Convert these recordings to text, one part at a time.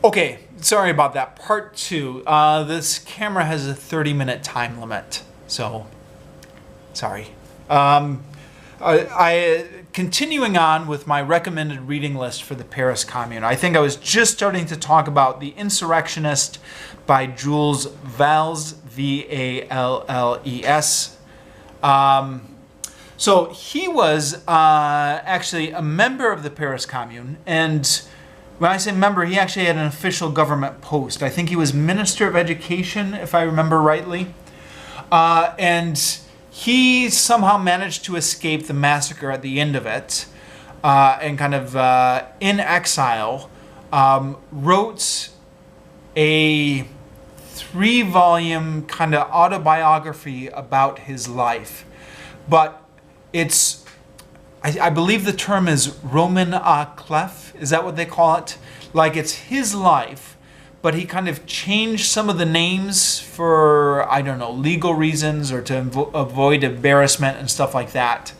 Okay, sorry about that. Part 2. This camera has a 30-minute time limit, so sorry. Continuing on with my recommended reading list for the Paris Commune. I think I was just starting to talk about The Insurrectionist by Jules Valles, V-A-L-L-E-S. So he was actually a member of the Paris Commune, and when I say member, he actually had an official government post. I think he was Minister of Education, if I remember rightly. And he somehow managed to escape the massacre at the end of it, and kind of in exile, wrote a 3-volume kind of autobiography about his life. But it's, I believe the term is Roman à clef. Is that what they call it? Like, it's his life, but he kind of changed some of the names for, I don't know, legal reasons or to avoid embarrassment and stuff like that.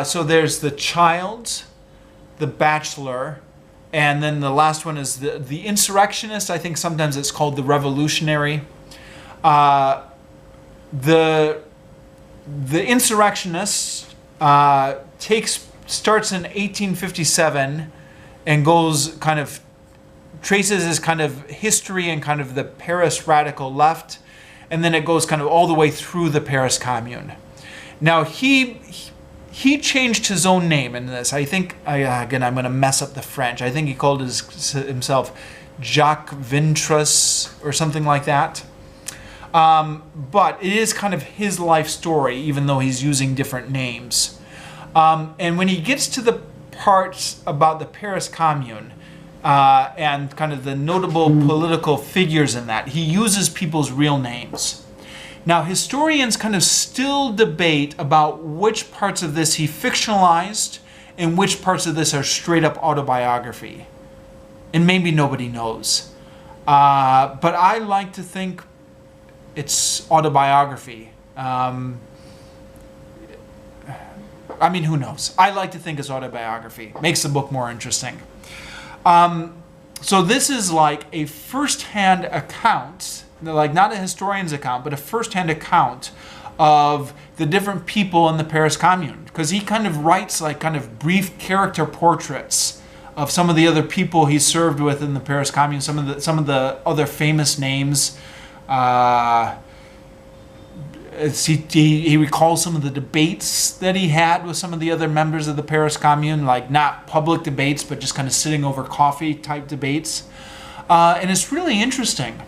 So there's the child, the bachelor, and then the last one is the insurrectionist. I think sometimes it's called the revolutionary. The insurrectionist starts in 1857 and goes kind of traces his kind of history and kind of the Paris radical left, and then it goes kind of all the way through the Paris Commune. Now he changed his own name in this. I think, again, I'm going to mess up the French. I think he called himself Jacques Ventris or something like that. But it is kind of his life story, even though he's using different names. And when he gets to the parts about the Paris Commune, and kind of the notable political figures in that, he uses people's real names. Now, historians kind of still debate about which parts of this he fictionalized and which parts of this are straight up autobiography. And maybe nobody knows. But I like to think it's autobiography. I mean, who knows? I like to think it's autobiography. Makes the book more interesting. So this is like a first-hand account, like not a historian's account, but a first-hand account of the different people in the Paris Commune. Because he kind of writes like kind of brief character portraits of some of the other people he served with in the Paris Commune, some of the other famous names. He recalls some of the debates that he had with some of the other members of the Paris Commune, like not public debates, but just kind of sitting over coffee type debates. And it's really interesting.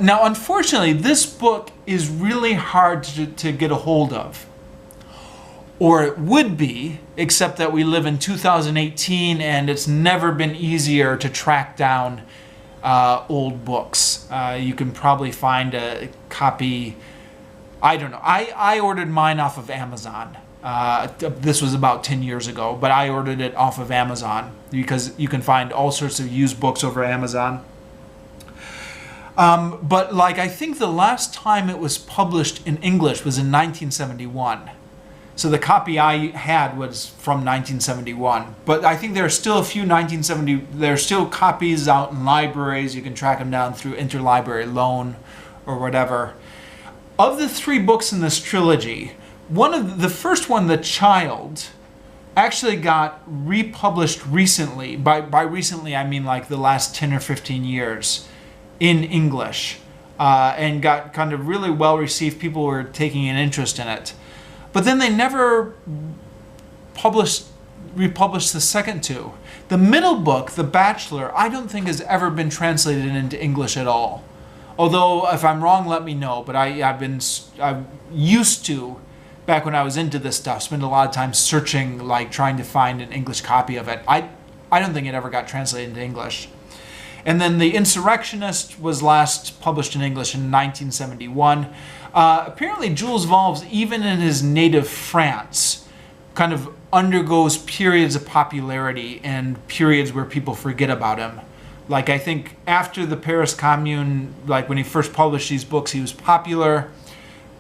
Now, unfortunately, this book is really hard to get a hold of. Or it would be, except that we live in 2018 and it's never been easier to track down old books. You can probably find a copy. I don't know. I ordered mine off of Amazon. This was about 10 years ago, but I ordered it off of Amazon because you can find all sorts of used books over Amazon. But like, I think the last time it was published in English was in 1971. So the copy I had was from 1971. But I think there are still a few there are still copies out in libraries. You can track them down through interlibrary loan or whatever. Of the 3 books in this trilogy, the first one, The Child, actually got republished recently. By recently, I mean like the last 10 or 15 years in English, and got kind of really well received. People were taking an interest in it. But then they never republished the second 2. The middle book, The Bachelor, I don't think has ever been translated into English at all. Although, if I'm wrong, let me know. But I used to, back when I was into this stuff, spend a lot of time searching, like trying to find an English copy of it. I don't think it ever got translated into English. And then The Insurrectionist was last published in English in 1971. Apparently, Jules Valles, even in his native France, kind of undergoes periods of popularity and periods where people forget about him. Like, I think after the Paris Commune, like when he first published these books, he was popular.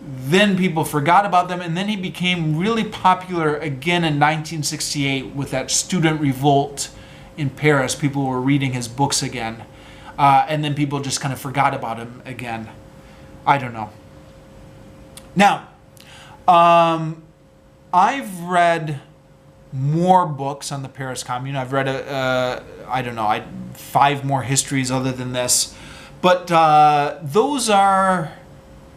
Then people forgot about them, and then he became really popular again in 1968 with that student revolt in Paris. People were reading his books again. and then people just kind of forgot about him again. I don't know. Now, I've read more books on the Paris Commune. I've read, I don't know, 5 more histories other than this. But these are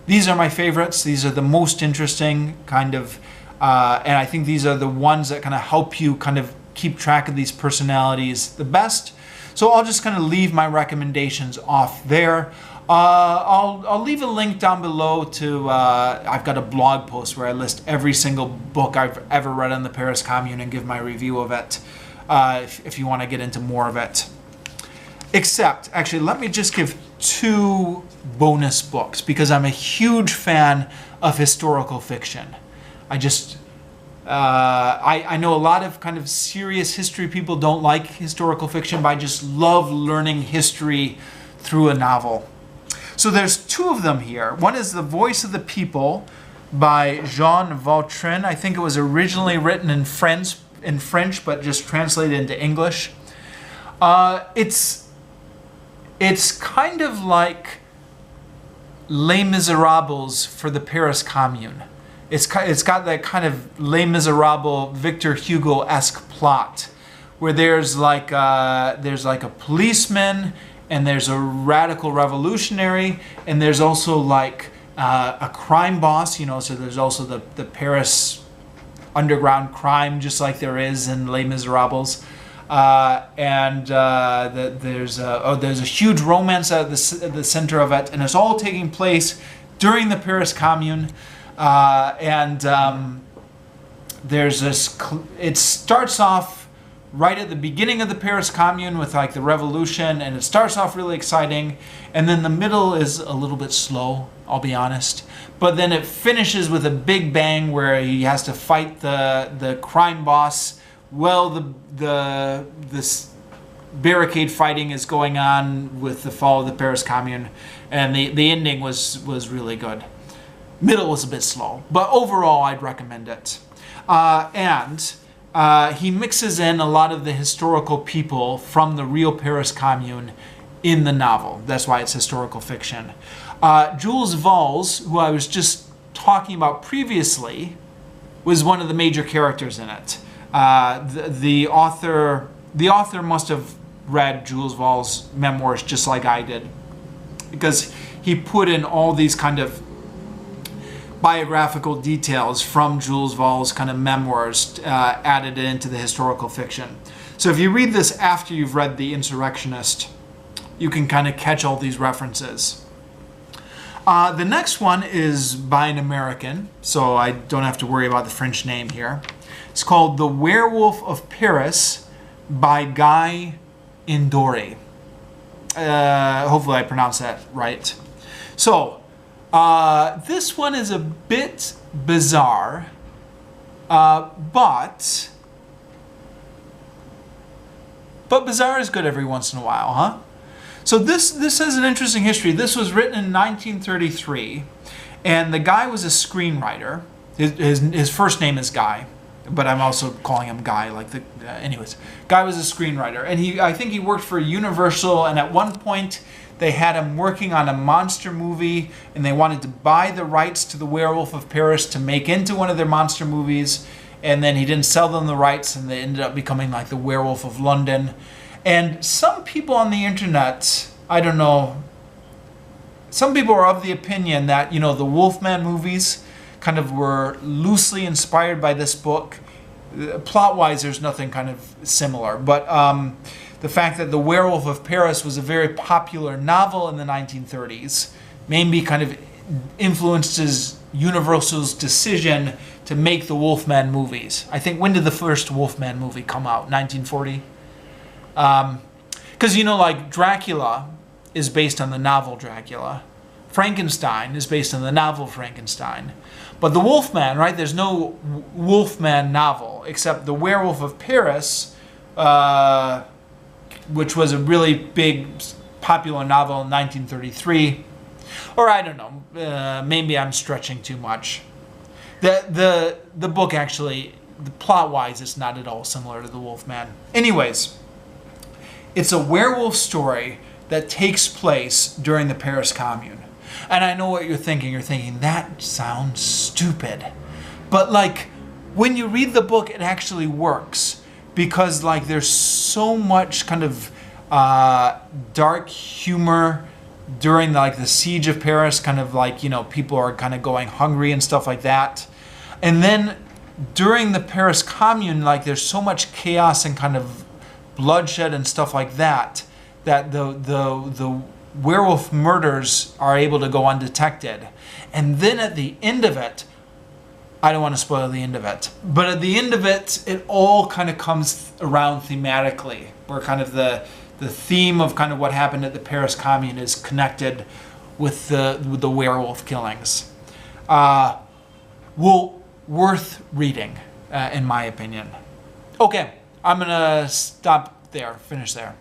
my favorites. These are the most interesting kind of, and I think these are the ones that kind of help you kind of keep track of these personalities the best. So I'll just kind of leave my recommendations off there. I'll leave a link down below to, I've got a blog post where I list every single book I've ever read on the Paris Commune and give my review of it, if you want to get into more of it. Except, actually, let me just give 2 bonus books, because I'm a huge fan of historical fiction. I know a lot of kind of serious history people don't like historical fiction, but I just love learning history through a novel. So there's 2 of them here. One is The Voice of the People by Jean Vautrin. I think it was originally written in French, but just translated into English. It's kind of like Les Miserables for the Paris Commune. It's got that kind of Les Miserables, Victor Hugo-esque plot, where there's like a policeman, and there's a radical revolutionary, and there's also like a crime boss, you know, so there's also the Paris underground crime, just like there is in Les Miserables. There's a huge romance at the center of it, and it's all taking place during the Paris Commune. There's this, it starts off right at the beginning of the Paris Commune with like the revolution, and it starts off really exciting, and then the middle is a little bit slow, I'll be honest, but then it finishes with a big bang where he has to fight the crime boss. Well, this barricade fighting is going on with the fall of the Paris Commune, and the ending was really good. Middle was a bit slow, but overall I'd recommend it. He mixes in a lot of the historical people from the real Paris Commune in the novel. That's why it's historical fiction. Jules Valles, who I was just talking about previously, was one of the major characters in it. The author must have read Jules Valles' memoirs just like I did, because he put in all these kind of biographical details from Jules Valles' kind of memoirs, added into the historical fiction. So if you read this after you've read The Insurrectionist, you can kind of catch all these references. The next one is by an American, so I don't have to worry about the French name here. It's called The Werewolf of Paris by Guy Endore. Hopefully I pronounced that right. So, this one is a bit bizarre, but bizarre is good every once in a while, huh? So this has an interesting history. This was written in 1933, and the guy was a screenwriter. His first name is Guy, but I'm also calling him Guy. Anyways, Guy was a screenwriter, and I think he worked for Universal, and at one point they had him working on a monster movie, and they wanted to buy the rights to The Werewolf of Paris to make into one of their monster movies, and then he didn't sell them the rights, and they ended up becoming like The Werewolf of London. And some people on the internet, I don't know, some people are of the opinion that, you know, the Wolfman movies kind of were loosely inspired by this book. Plot-wise, there's nothing kind of similar, but the fact that The Werewolf of Paris was a very popular novel in the 1930s maybe kind of influences Universal's decision to make the Wolfman movies. I think, when did the first Wolfman movie come out? 1940? Because, you know, like Dracula is based on the novel Dracula. Frankenstein is based on the novel Frankenstein. But the Wolfman, right, there's no Wolfman novel except The Werewolf of Paris, which was a really big, popular novel in 1933. Or I don't know, maybe I'm stretching too much. The book actually, plot-wise, is not at all similar to The Wolfman. Anyways, it's a werewolf story that takes place during the Paris Commune. And I know what you're thinking. You're thinking, that sounds stupid. But like, when you read the book, it actually works. Because like, there's so much kind of dark humor during like the siege of Paris, kind of like, you know, people are kind of going hungry and stuff like that. And then during the Paris Commune, like there's so much chaos and kind of bloodshed and stuff like that, that the werewolf murders are able to go undetected. And then at the end of it, I don't want to spoil the end of it, but at the end of it, it all kind of comes around thematically, where kind of the theme of kind of what happened at the Paris Commune is connected with the werewolf killings. Well, worth reading, in my opinion. Okay, I'm gonna stop there, finish there.